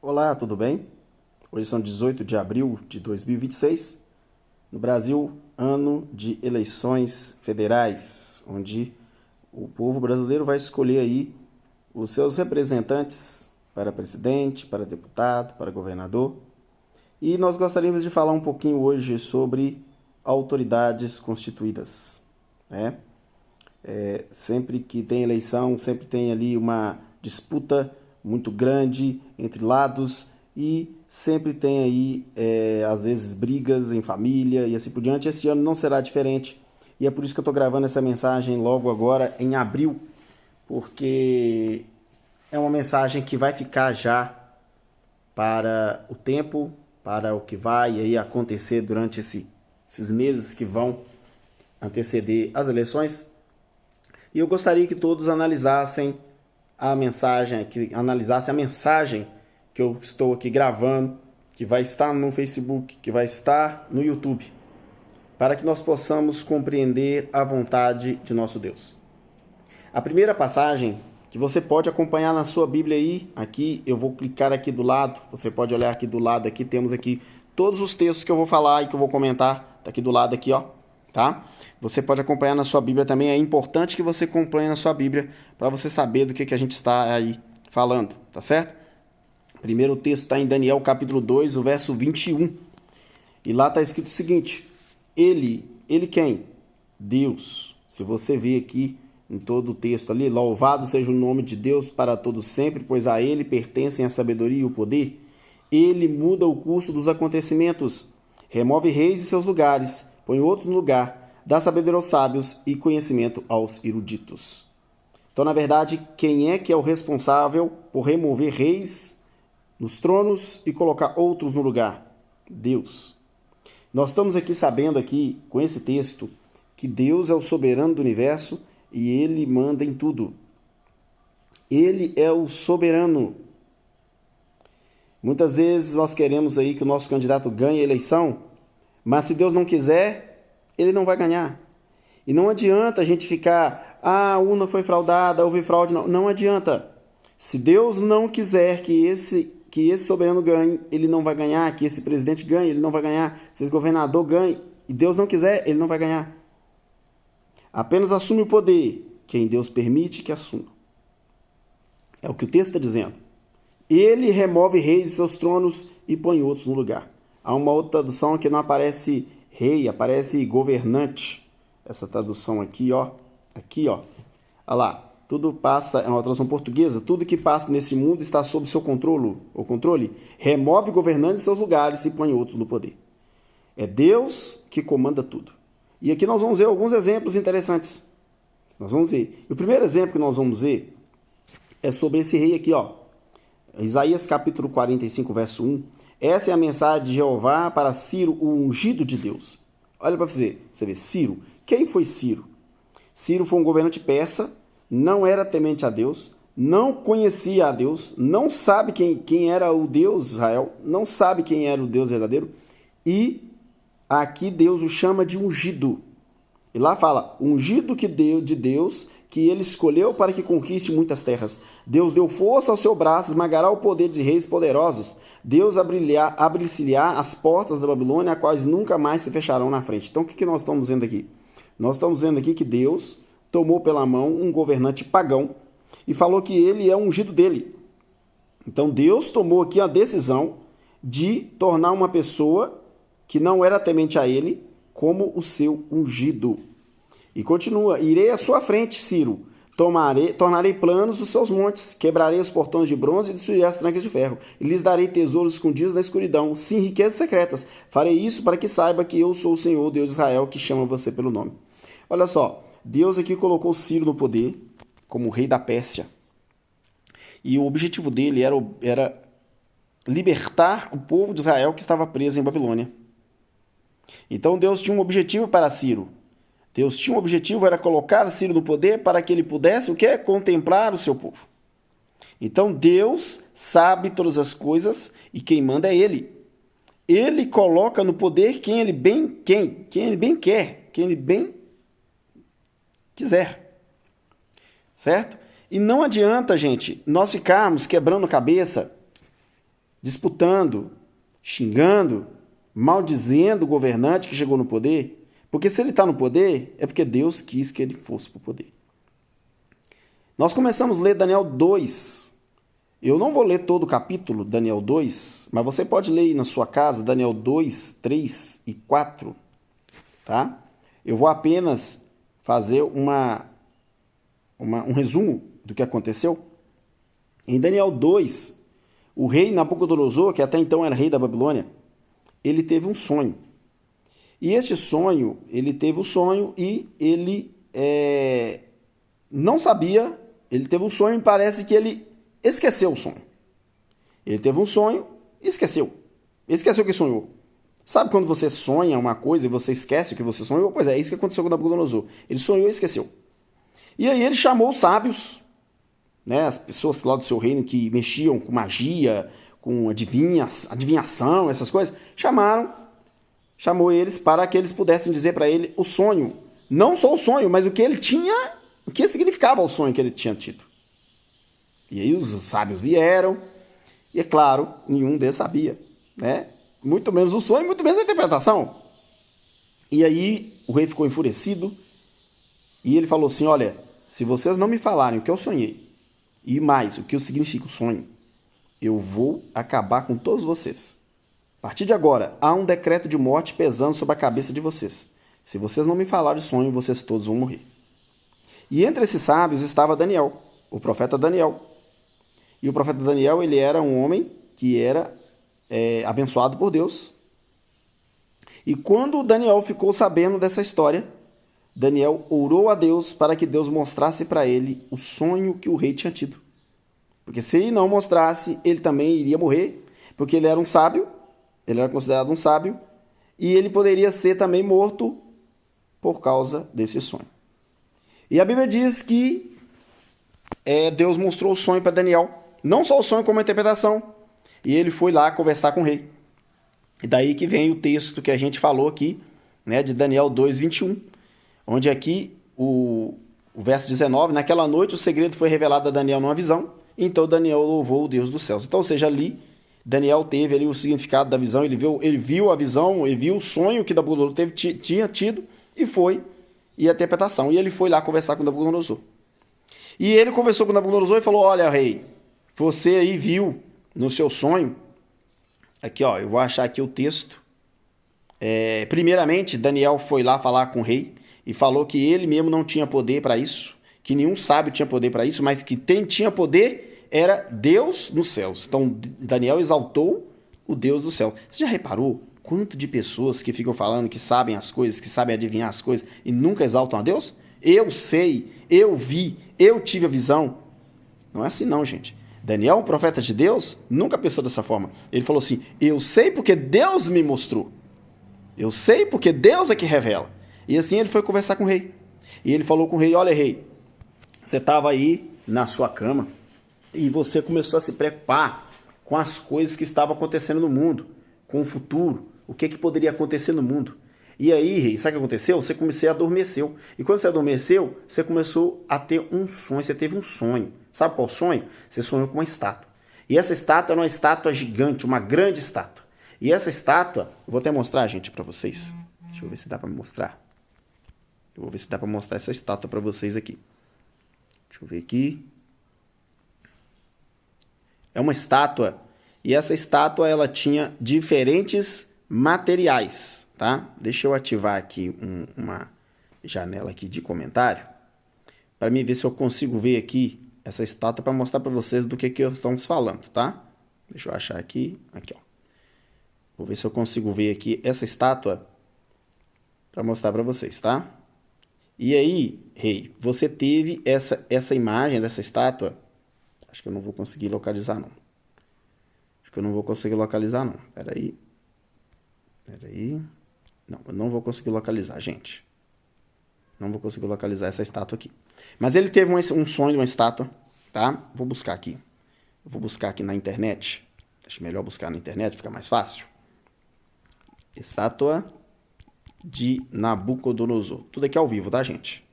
Olá, tudo bem? Hoje são 18 de abril de 2026. No Brasil, ano de eleições federais, onde o povo brasileiro vai escolher aí os seus representantes para presidente, para deputado, para governador. E nós gostaríamos de falar um pouquinho hoje sobre autoridades constituídas, né? Sempre que tem eleição, sempre tem ali uma disputa muito grande entre lados e sempre tem aí, às vezes, brigas em família e assim por diante. Esse ano não será diferente e é por isso que eu estou gravando essa mensagem logo agora em abril, porque é uma mensagem que vai ficar já para o tempo, para o que vai aí acontecer durante esses meses que vão anteceder as eleições. E eu gostaria que todos analisassem a mensagem que eu estou aqui gravando, que vai estar no Facebook, que vai estar no YouTube, para que nós possamos compreender a vontade de nosso Deus. A primeira passagem que você pode acompanhar na sua Bíblia aí, aqui eu vou clicar aqui do lado, você pode olhar aqui do lado, aqui temos aqui todos os textos que eu vou falar e que eu vou comentar, tá aqui do lado aqui, ó. Tá? Você pode acompanhar na sua Bíblia também. É importante que você acompanhe na sua Bíblia para você saber do que a gente está aí falando, tá certo? Primeiro texto está em Daniel capítulo 2, o verso 21. E lá está escrito o seguinte: Ele quem? Deus. Se você vê aqui em todo o texto ali, louvado seja o nome de Deus para todo sempre, pois a Ele pertencem a sabedoria e o poder. Ele muda o curso dos acontecimentos, remove reis de seus lugares, põe outro no lugar, dá sabedoria aos sábios e conhecimento aos eruditos. Então, na verdade, quem é que é o responsável por remover reis nos tronos e colocar outros no lugar? Deus. Nós estamos aqui sabendo aqui, com esse texto, que Deus é o soberano do universo e Ele manda em tudo. Ele é o soberano. Muitas vezes nós queremos aí que o nosso candidato ganhe a eleição, mas se Deus não quiser, ele não vai ganhar. E não adianta a gente ficar, a urna foi fraudada, houve fraude. Não, não adianta. Se Deus não quiser que esse soberano ganhe, ele não vai ganhar. Que esse presidente ganhe, ele não vai ganhar. Se esse governador ganhe, e Deus não quiser, ele não vai ganhar. Apenas assume o poder quem Deus permite que assuma. É o que o texto está dizendo. Ele remove reis de seus tronos e põe outros no lugar. Há uma outra tradução que não aparece rei, aparece governante. Essa tradução aqui, ó. Aqui, ó. Olha lá. Tudo passa, é uma tradução portuguesa. Tudo que passa nesse mundo está sob seu controle. Remove governantes de seus lugares e põe outros no poder. É Deus que comanda tudo. E aqui nós vamos ver alguns exemplos interessantes. Nós vamos ver. E o primeiro exemplo que nós vamos ver é sobre esse rei aqui, ó. Isaías capítulo 45, verso 1. Essa é a mensagem de Jeová para Ciro, o ungido de Deus. Olha para você ver, Ciro. Quem foi Ciro? Ciro foi um governante persa, não era temente a Deus, não conhecia a Deus, não sabe quem era o Deus de Israel, não sabe quem era o Deus verdadeiro, e aqui Deus o chama de ungido. E lá fala, ungido de Deus, que ele escolheu para que conquiste muitas terras. Deus deu força ao seu braço, esmagará o poder de reis poderosos. Deus abrir-se-á as portas da Babilônia, as quais nunca mais se fecharão na frente. Então, o que nós estamos vendo aqui? Nós estamos vendo aqui que Deus tomou pela mão um governante pagão e falou que ele é ungido dele. Então, Deus tomou aqui a decisão de tornar uma pessoa que não era temente a ele como o seu ungido. E continua, irei à sua frente, Ciro, tornarei planos os seus montes, quebrarei os portões de bronze e destruirei as trancas de ferro, e lhes darei tesouros escondidos na escuridão, sim, riquezas secretas. Farei isso para que saiba que eu sou o Senhor, Deus de Israel, que chama você pelo nome. Olha só, Deus aqui colocou Ciro no poder, como rei da Pérsia, e o objetivo dele era libertar o povo de Israel que estava preso em Babilônia. Então Deus tinha um objetivo para Ciro. Deus tinha um objetivo, era colocar Ciro no poder para que ele pudesse o quê? Contemplar o seu povo. Então Deus sabe todas as coisas e quem manda é Ele. Ele coloca no poder quem ele bem quer, quem ele bem quiser. Certo? E não adianta, gente, nós ficarmos quebrando cabeça disputando, xingando, maldizendo o governante que chegou no poder. Porque se ele está no poder, é porque Deus quis que ele fosse para o poder. Nós começamos a ler Daniel 2. Eu não vou ler todo o capítulo, Daniel 2, mas você pode ler aí na sua casa, Daniel 2, 3 e 4. Tá? Eu vou apenas fazer um resumo do que aconteceu. Em Daniel 2, o rei Nabucodonosor, que até então era rei da Babilônia, ele teve um sonho. E este sonho, ele teve o sonho e ele não sabia, ele teve um sonho e parece que ele esqueceu o sonho. Ele teve um sonho e esqueceu. Ele esqueceu o que sonhou. Sabe quando você sonha uma coisa e você esquece o que você sonhou? Pois é isso que aconteceu com Nabucodonosor. Ele sonhou e esqueceu. E aí ele chamou os sábios, né, as pessoas lá do seu reino que mexiam com magia, com adivinhação, essas coisas, chamou eles para que eles pudessem dizer para ele o sonho. Não só o sonho, mas o que ele tinha, o que significava o sonho que ele tinha tido. E aí os sábios vieram, e é claro, nenhum deles sabia, né? Muito menos o sonho, muito menos a interpretação. E aí o rei ficou enfurecido, e ele falou assim, olha, se vocês não me falarem o que eu sonhei, e mais, o que significa o sonho, eu vou acabar com todos vocês. A partir de agora, há um decreto de morte pesando sobre a cabeça de vocês. Se vocês não me falarem o sonho, vocês todos vão morrer. E entre esses sábios estava Daniel, o profeta Daniel. E o profeta Daniel, ele era um homem que era abençoado por Deus. E quando Daniel ficou sabendo dessa história, Daniel orou a Deus para que Deus mostrasse para ele o sonho que o rei tinha tido. Porque se ele não mostrasse, ele também iria morrer, porque ele era um sábio, ele era considerado um sábio, e ele poderia ser também morto por causa desse sonho. E a Bíblia diz que Deus mostrou o sonho para Daniel, não só o sonho como a interpretação, e ele foi lá conversar com o rei. E daí que vem o texto que a gente falou aqui, né, de Daniel 2, 21, onde aqui o verso 19, naquela noite o segredo foi revelado a Daniel numa visão, então Daniel louvou o Deus dos céus. Então, ou seja, ali Daniel teve ali o significado da visão, ele viu a visão, ele viu o sonho que Nabucodonosor tinha tido e a interpretação. E ele foi lá conversar com Nabucodonosor. E ele conversou com Nabucodonosor e falou, olha, rei, você aí viu no seu sonho, aqui ó, eu vou achar aqui o texto. Primeiramente, Daniel foi lá falar com o rei e falou que ele mesmo não tinha poder para isso, que nenhum sábio tinha poder para isso, mas que tinha poder era Deus nos céus. Então, Daniel exaltou o Deus do céu. Você já reparou quanto de pessoas que ficam falando que sabem as coisas, que sabem adivinhar as coisas e nunca exaltam a Deus? Eu sei, eu vi, eu tive a visão. Não é assim não, gente. Daniel, um profeta de Deus, nunca pensou dessa forma. Ele falou assim, eu sei porque Deus me mostrou. Eu sei porque Deus é que revela. E assim ele foi conversar com o rei. E ele falou com o rei, olha rei, você estava aí na sua cama e você começou a se preocupar com as coisas que estavam acontecendo no mundo, com o futuro, o que poderia acontecer no mundo. E aí, rei, sabe o que aconteceu? Você começou a adormecer. E quando você adormeceu, você começou a ter um sonho, você teve um sonho. Sabe qual sonho? Você sonhou com uma estátua. E essa estátua era uma estátua gigante, uma grande estátua. E essa estátua, eu vou até mostrar, gente, para vocês. Deixa eu ver se dá para me mostrar. Eu vou ver se dá para mostrar essa estátua para vocês aqui. Deixa eu ver aqui. É uma estátua, e essa estátua ela tinha diferentes materiais, tá? Deixa eu ativar aqui uma janela aqui de comentário, para mim ver se eu consigo ver aqui essa estátua para mostrar para vocês do que estamos falando, tá? Deixa eu achar aqui, ó. Vou ver se eu consigo ver aqui essa estátua para mostrar para vocês, tá? E aí, rei, você teve essa imagem dessa estátua. Acho que eu não vou conseguir localizar, não. Peraí. Não, eu não vou conseguir localizar, gente. Não vou conseguir localizar essa estátua aqui. Mas ele teve um sonho de uma estátua, tá? Vou buscar aqui. Eu vou buscar aqui na internet. Acho melhor buscar na internet, fica mais fácil. Estátua de Nabucodonosor. Tudo aqui ao vivo, tá, gente?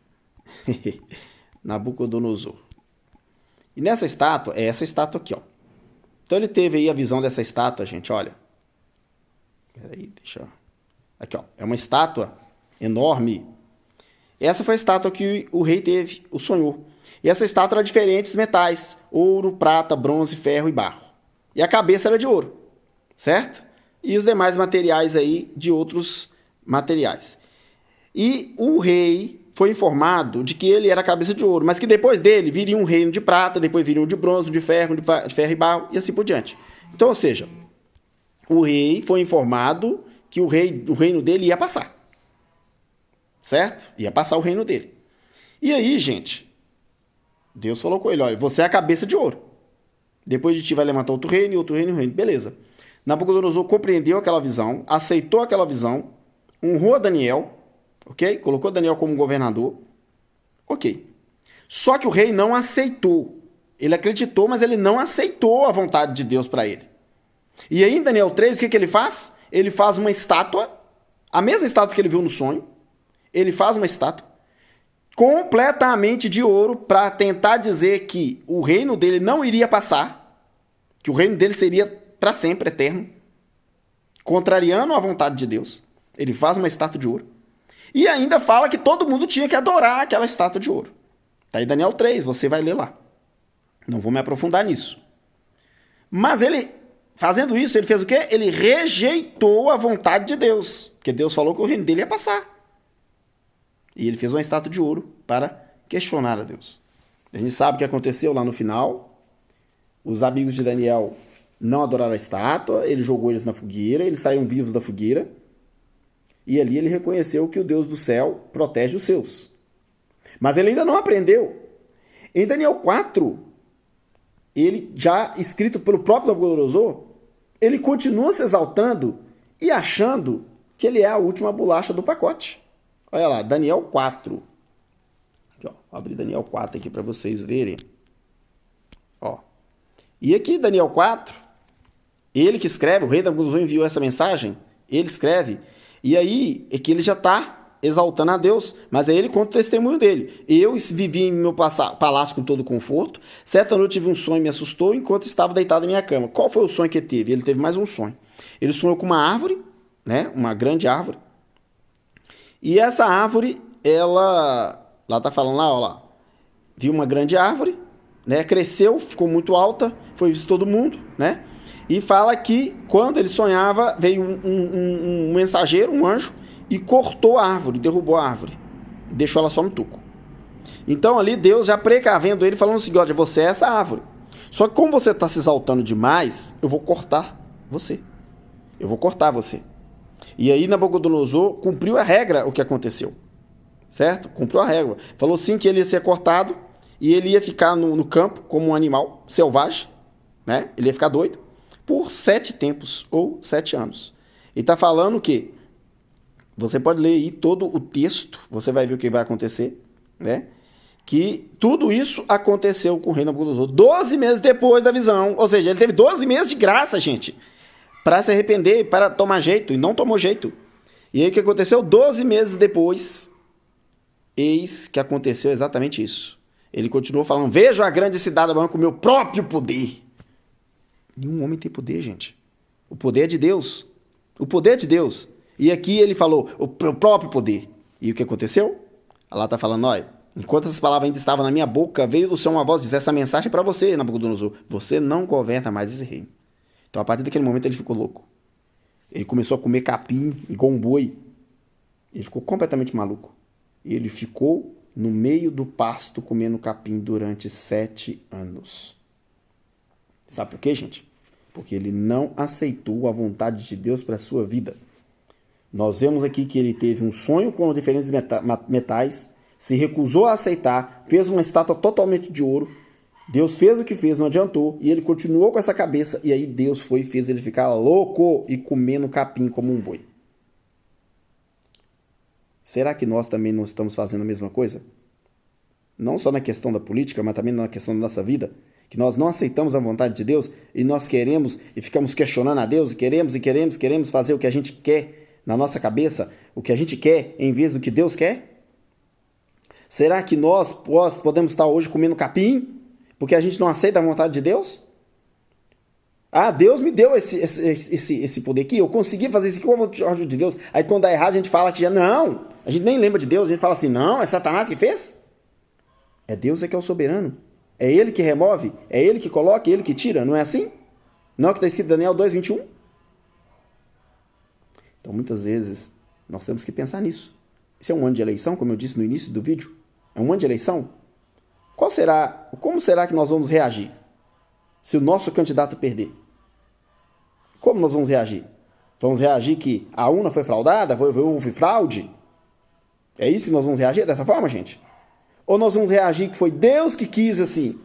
Nabucodonosor. E nessa estátua, é essa estátua aqui, ó. Então ele teve aí a visão dessa estátua, gente, olha. Peraí, deixa eu... Aqui, ó, é uma estátua enorme. Essa foi a estátua que o rei teve, o sonhou. E essa estátua era de diferentes metais, ouro, prata, bronze, ferro e barro. E a cabeça era de ouro, certo? E os demais materiais aí de outros materiais. E o rei foi informado de que ele era a cabeça de ouro, mas que depois dele viria um reino de prata, depois viria um de bronze, de ferro e barro, e assim por diante. Então, ou seja, o rei foi informado que o reino dele ia passar. Certo? Ia passar o reino dele. E aí, gente, Deus falou com ele, olha, você é a cabeça de ouro. Depois de ti vai levantar outro reino, e outro reino, e outro reino. Beleza. Nabucodonosor compreendeu aquela visão, aceitou aquela visão, honrou Daniel, ok? Colocou Daniel como governador, ok. Só que o rei não aceitou. Ele acreditou, mas ele não aceitou a vontade de Deus para ele. E aí em Daniel 3, o que ele faz? Ele faz uma estátua, a mesma estátua que ele viu no sonho, ele faz uma estátua completamente de ouro para tentar dizer que o reino dele não iria passar, que o reino dele seria para sempre, eterno, contrariando a vontade de Deus. Ele faz uma estátua de ouro. E ainda fala que todo mundo tinha que adorar aquela estátua de ouro. Tá aí Daniel 3, você vai ler lá. Não vou me aprofundar nisso. Mas ele, fazendo isso, ele fez o quê? Ele rejeitou a vontade de Deus. Porque Deus falou que o reino dele ia passar. E ele fez uma estátua de ouro para questionar a Deus. A gente sabe o que aconteceu lá no final. Os amigos de Daniel não adoraram a estátua, ele jogou eles na fogueira, eles saíram vivos da fogueira. E ali ele reconheceu que o Deus do céu protege os seus. Mas ele ainda não aprendeu. Em Daniel 4, ele já escrito pelo próprio Nabucodonosor, ele continua se exaltando e achando que ele é a última bolacha do pacote. Olha lá, Daniel 4. Aqui, ó, vou abrir Daniel 4 aqui para vocês verem. Ó. E aqui, Daniel 4, ele que escreve, o rei Nabucodonosor enviou essa mensagem, ele escreve, e aí é que ele já está exaltando a Deus, mas aí ele conta o testemunho dele. Eu vivi em meu palácio com todo conforto, certa noite tive um sonho e me assustou enquanto estava deitado em minha cama. Qual foi o sonho que ele teve? Ele teve mais um sonho. Ele sonhou com uma árvore, né, uma grande árvore, e essa árvore, ela tá falando lá, ó lá, viu uma grande árvore, né, cresceu, ficou muito alta, foi visto todo mundo, né, e fala que quando ele sonhava, veio um mensageiro, um anjo, e cortou a árvore, derrubou a árvore, deixou ela só no tuco. Então ali Deus já precavendo ele, falando o seguinte, olha, você é essa árvore, só que como você está se exaltando demais, eu vou cortar você, E aí Nabucodonosor cumpriu a regra o que aconteceu, certo? Cumpriu a regra. Falou sim que ele ia ser cortado e ele ia ficar no campo como um animal selvagem, né? Ele ia ficar doido por 7 tempos ou 7 anos. E está falando que, você pode ler aí todo o texto, você vai ver o que vai acontecer, né? Que tudo isso aconteceu com o rei Nabucodonosor 12 meses depois da visão, ou seja, ele teve 12 meses de graça, gente, para se arrepender, para tomar jeito, e não tomou jeito. E aí o que aconteceu? 12 meses depois, eis que aconteceu exatamente isso. Ele continuou falando, vejo a grande cidade com o meu próprio poder. Nenhum homem tem poder, gente. O poder é de Deus. O poder é de Deus. E aqui ele falou, o próprio poder. E o que aconteceu? Ela está falando, olha, enquanto essas palavras ainda estavam na minha boca, veio do céu uma voz dizer essa mensagem para você, Nabucodonosor. Você não governa mais esse reino. Então, a partir daquele momento, ele ficou louco. Ele começou a comer capim igual um boi. Ele ficou completamente maluco. E ele ficou no meio do pasto comendo capim durante 7 anos. Sabe por quê, gente? Porque ele não aceitou a vontade de Deus para a sua vida. Nós vemos aqui que ele teve um sonho com diferentes metais, se recusou a aceitar, fez uma estátua totalmente de ouro. Deus fez o que fez, não adiantou, e ele continuou com essa cabeça, e aí Deus foi e fez ele ficar louco e comendo capim como um boi. Será que nós também não estamos fazendo a mesma coisa? Não só na questão da política, mas também na questão da nossa vida, que nós não aceitamos a vontade de Deus, e nós queremos, e ficamos questionando a Deus, e queremos fazer o que a gente quer na nossa cabeça, o que a gente quer, em vez do que Deus quer? Será que nós podemos estar hoje comendo capim, porque a gente não aceita a vontade de Deus? Ah, Deus me deu esse poder aqui, eu consegui fazer isso aqui com a ajuda de Deus. Aí quando dá errado a gente fala que já não, a gente nem lembra de Deus, a gente fala assim, não, é Satanás que fez? É Deus que é o soberano. É Ele que remove, é Ele que coloca, é Ele que tira, não é assim? Não é o que está escrito em Daniel 2:21? Então muitas vezes nós temos que pensar nisso. Isso é um ano de eleição, como eu disse no início do vídeo? É um ano de eleição? Como será que nós vamos reagir se o nosso candidato perder? Como nós vamos reagir? Vamos reagir que a urna foi fraudada? Houve fraude? É isso que nós vamos reagir dessa forma, gente? Ou nós vamos reagir que foi Deus que quis assim?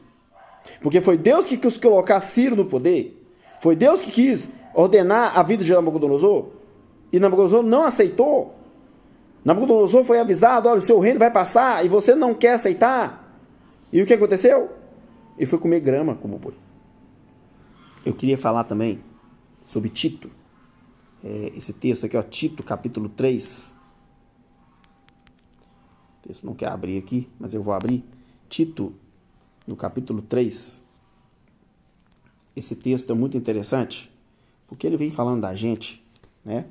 Porque foi Deus que quis colocar Ciro no poder? Foi Deus que quis ordenar a vida de Nabucodonosor? E Nabucodonosor não aceitou? Nabucodonosor foi avisado, olha, o seu reino vai passar e você não quer aceitar? E o que aconteceu? Ele foi comer grama como boi. Eu queria falar também sobre Tito. Esse texto aqui, ó, Tito, capítulo 3. O texto não quer abrir aqui, mas eu vou abrir. Tito, no capítulo 3. Esse texto é muito interessante, porque ele vem falando da gente, né?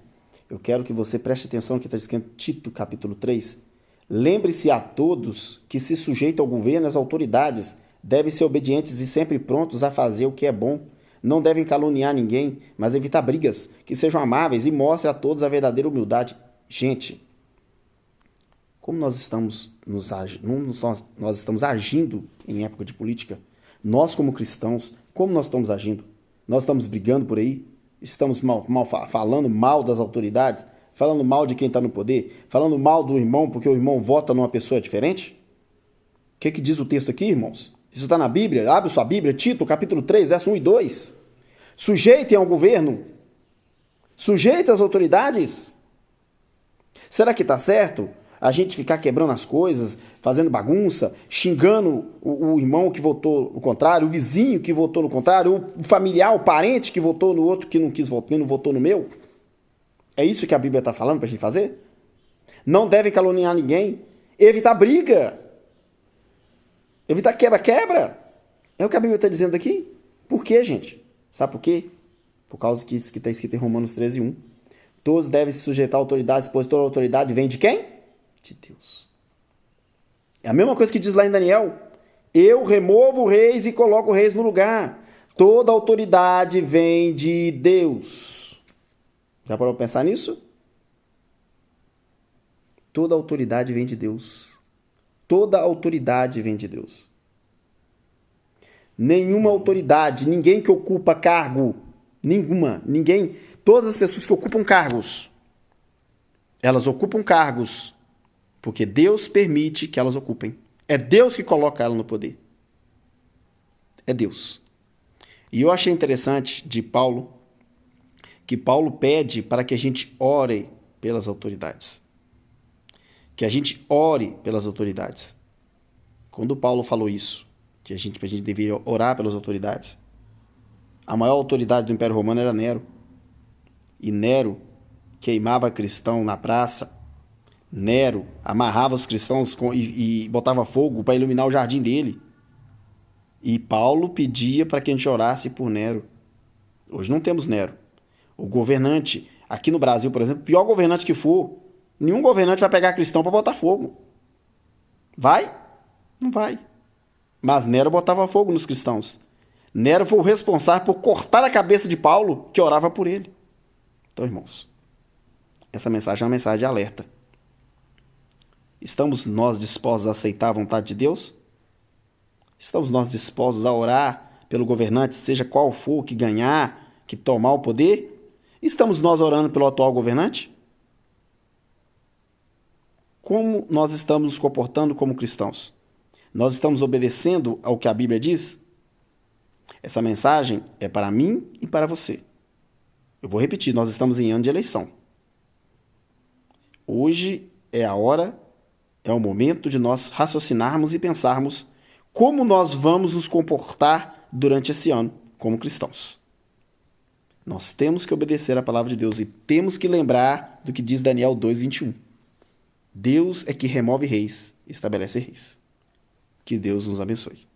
Eu quero que você preste atenção que está escrito Tito, capítulo 3. Lembre-se a todos que se sujeitam ao governo e às autoridades, devem ser obedientes e sempre prontos a fazer o que é bom. Não devem caluniar ninguém, mas evitar brigas, que sejam amáveis e mostrem a todos a verdadeira humildade. Gente, como nós estamos agindo em época de política? Nós, como cristãos, como nós estamos agindo? Nós estamos brigando por aí? Estamos falando mal das autoridades? Falando mal de quem está no poder? Falando mal do irmão porque o irmão vota numa pessoa diferente? O que diz o texto aqui, irmãos? Isso está na Bíblia? Abre sua Bíblia, Tito, capítulo 3, verso 1 e 2. Sujeitem ao governo. Sujeitem às autoridades. Será que está certo a gente ficar quebrando as coisas, fazendo bagunça, xingando o irmão que votou no contrário, o vizinho que votou no contrário, o familiar, o parente que votou no outro que não quis votar, que não votou no meu? É isso que a Bíblia está falando para a gente fazer? Não devem caluniar ninguém. Evitar briga. Evitar quebra-quebra. É o que a Bíblia está dizendo aqui. Por quê, gente? Sabe por quê? Por causa que isso que está escrito em Romanos 13:1. Todos devem se sujeitar a autoridades, pois toda autoridade vem de quem? De Deus. É a mesma coisa que diz lá em Daniel. Eu removo reis e coloco reis no lugar. Toda autoridade vem de Deus. Já parou para pensar nisso? Toda autoridade vem de Deus. Toda autoridade vem de Deus. Nenhuma autoridade, ninguém que ocupa cargo, ninguém, todas as pessoas que ocupam cargos, elas ocupam cargos porque Deus permite que elas ocupem. É Deus que coloca ela no poder. É Deus. E eu achei interessante de Paulo, que Paulo pede para que a gente ore pelas autoridades. Que a gente ore pelas autoridades. Quando Paulo falou isso, que a gente deveria orar pelas autoridades, a maior autoridade do Império Romano era Nero. E Nero queimava cristão na praça. Nero amarrava os cristãos e botava fogo para iluminar o jardim dele. E Paulo pedia para que a gente orasse por Nero. Hoje não temos Nero. O governante, aqui no Brasil, por exemplo, pior governante que for, nenhum governante vai pegar cristão para botar fogo. Vai? Não vai. Mas Nero botava fogo nos cristãos. Nero foi o responsável por cortar a cabeça de Paulo, que orava por ele. Então, irmãos, essa mensagem é uma mensagem de alerta. Estamos nós dispostos a aceitar a vontade de Deus? Estamos nós dispostos a orar pelo governante, seja qual for, que ganhar, que tomar o poder? Estamos nós orando pelo atual governante? Como nós estamos nos comportando como cristãos? Nós estamos obedecendo ao que a Bíblia diz? Essa mensagem é para mim e para você. Eu vou repetir, nós estamos em ano de eleição. Hoje é a hora, é o momento de nós raciocinarmos e pensarmos como nós vamos nos comportar durante esse ano como cristãos. Nós temos que obedecer à palavra de Deus e temos que lembrar do que diz Daniel 2:21. Deus é que remove reis e estabelece reis. Que Deus nos abençoe.